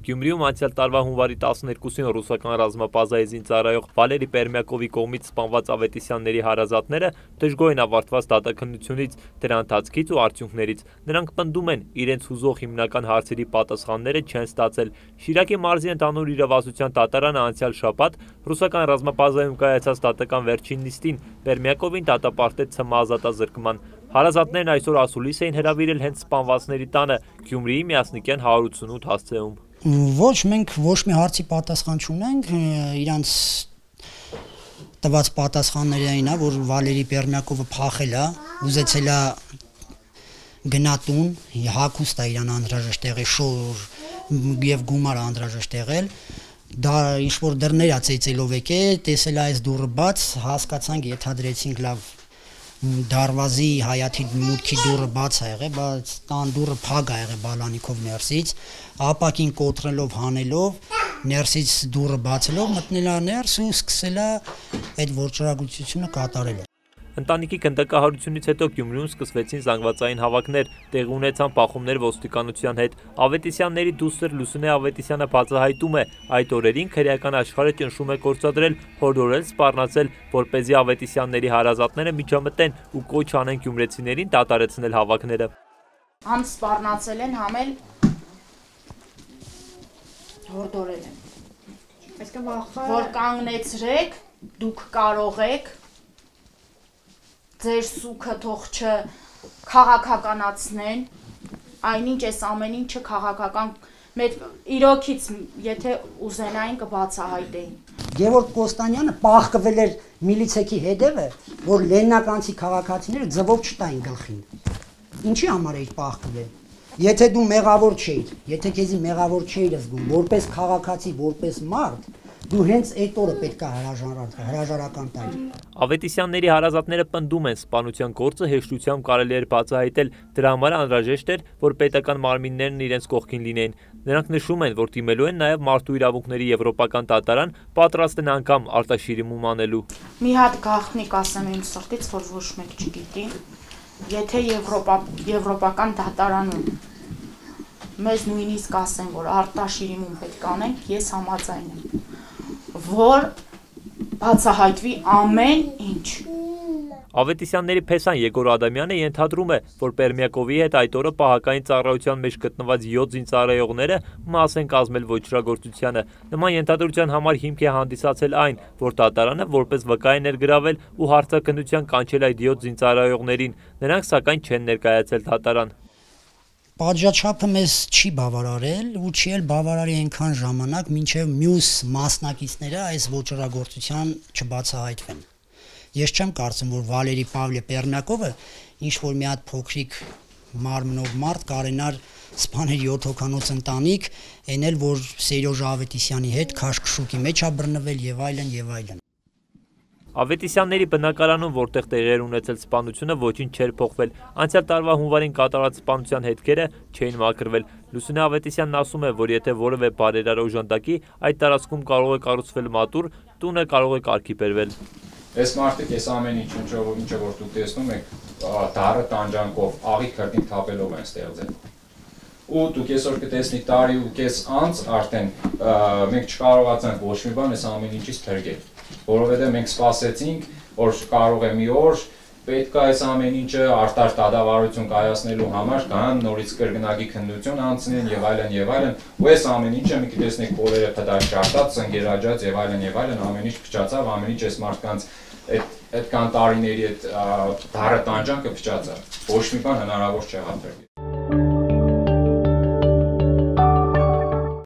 Գյումրիում անցյալ տարվա հունվարի 12-ին ռուսական ռազմապազայի զինծառայող Վալերի Պերմյակովի կողմից սպանված Ավետիսյանների հարազատները դժգոհ են ավարտված դատաքննությունից, դրա ընթացքից ու արդյունքներից։ Նրանք պնդում են, իրենց հուզող հիմնական հարցերի պատասխանները չեն ստացել։ Շիրակի մարզի ընդհանուր իրավասության դատարանը անցյալ շաբաթ ռուսական ռազմապազայում կայացած դատական վերջին նիստին Պերմյակովին դատապարտեց ՑՄ ազատազրկման։ Հարազատներն այսօր ասուլիս էին հրավիրել հենց սպանվածների տանը Գյումրիի Միասնիկյան 188 հասցեում։ Ոչ, մենք ոչ մի հարցի պատասխան չունենք, իրանց տված պատասխանները այն է, որ Վալերի Պերմյակովը փախել է, ուզեցել է գնա տուն, հագուստ է իրան անհրաժեշտ եղել, շոր եւ գումար անհրաժեշտ եղել, դա ինչ որ դռներ է ծեծելով եկել, տեսել է այս դուռը բաց, հասկացանք, ենթադրեցինք լավ դարվազի հայաթի մուտքի դուռը բաց է եղել, բայց տան դուռը փակ է եղել բալանիկով ներսից, ապակին կոտրելով հանելով, ներսից դուռը բացելով մտնել է ներս ու սկսել է այդ որջրագործությունը կատարել։ Ընտանիքի գնդակահարությունից հետո Գյումրիում սկսվեցին զանգվածային հավաքներ, տեղի ունեցան բախումներ ոստիկանության հետ։ Ավետիսյանների դուստր Լուսինե Ավետիսյանը բացահայտում է, այդ օրերին քրեական աշխարհը ճնշում է գործադրել, հորդորել, սպառնացել, որպեսզի Ավետիսյանների հարազատները միջամտեն ու կոչ անեն գյումրեցիներին դադարեցնել հավաքները։ Համ սպառնացել են, համ էլ հորդորել են։ Այսինքն որ կանգնեցրեք, դուք կարող եք ձեր սուքը թող չքաղաքականացնեն, այնինչ այս ամեն ինչը քաղաքական մեր իրոքից եթե ուզենային կբացահայտեին։ Գևորգ Կոստանյանը պահկվել էր միլիցեքի հետևը, որ լեննականցի քաղաքացիները ձվով չտային գլխին։ Ինչի համար էիր պահկվել։ Եթե դու մեղավոր չէիր, եթե քեզի մեղավոր չէիր զգում, որպես քաղաքացի, որպես մարդ, դու հենց այդ օրը պետք է հրաժարական տայր։ Ավետիսյանների հարազատները պնդում են, սպանության գործը հեշտությամբ կարելի էր բացահայտել, դրա համար անհրաժեշտ էր, որ պետական մարմիններն իրենց կողքին լինեին։ Նրանք նշում են, որ դիմելու են նաև մարդու իրավունքների եվրոպական դատարան, պատրաստ են անգամ արտաշիրիմում անելու։ Մի հատ գաղտնիք ասեմ իմ սրտից, որ ոչ մեկ չգիտի, եթե եվրոպական դատարանում մեզ նույնիսկ ասեն, որ արտաշիրիմում պետք անենք, ես համաձայն եմ, որ բացահայտվի ամեն ինչ։ Ավետիսյանների փեսան Եգոր Ադամյանը ենթադրում է, որ Պերմյակովի հետ այդ օրը պահակային ծառայության մեջ գտնված 7 զինծառայողները մաս են կազմել ոճրագործությանը։ Նման ենթադրության համար հիմք է հանդիսացել այն, որ դատարանը որպես վկա է ներգրավել ու հարցաքննության կանչել այդ 7 զինծառայողներին, նրանք սակայն չեն ներկայացել դատարան։ Պատժաչափը մեզ չի բավարարել ու չի էլ բավարարի այնքան ժամանակ, մինչև մյուս մասնակիցները այս ոճրագործության չբացահայտվեն։ Ես չեմ կարծում, որ Վալերի Պերմյակովը ինչ որ մի հատ փոքրիկ մարմնով մարդ կարենար սպանել 7 հոգանոց ընտանիք, այն էլ որ Սերյոժ Ավետիսյանի հետ քաշքշուկի մեջ է բռնվել եւ այլն եւ այլն։ Ավետիսյանների բնակարանում, որտեղ տեղի էր ունեցել սպանությունը, ոչինչ չէր փոխվել։ Անցյալ տարվա հունվարին կատարած սպանության հետքերը չէին մաքրվել։ Լուսինե Ավետիսյանն ասում է, որ եթե որևէ բարերար օժանդակի այդ տարածքում կարող է կառուցվել մատուռ, տունը կարող է կարգի բերվել։ Այս մարդիկ այս ամեն ինչը որ դուք տեսնում եք, դառը տանջանքով, աղի քրտին թափելով են ստեղծել։ Ու դուք այսօր կտեսնի տարի ու կես անց արդեն մենք չկարողացանք ոչ մի բան այս ամեն ինչից փրկել, որովհետև մենք սպասեցինք, որ կարող է մի օր պետք է այս ամեն ինչը արտար դատավարություն կայացնելու համար կան նորից կրկնակի քննություն անցնեն եւ այլն, ու այս ամեն ինչը մենք տեսնենք բոլորը փդաշարտած, ծնգերաջած եւ այլն, ամեն ինչ փչացավ, ամեն ինչ այս մարդկանց այդ կան տարիների այդ դառը տանջանքը փչացավ, ոչ մի բան հնարավոր չեղավ։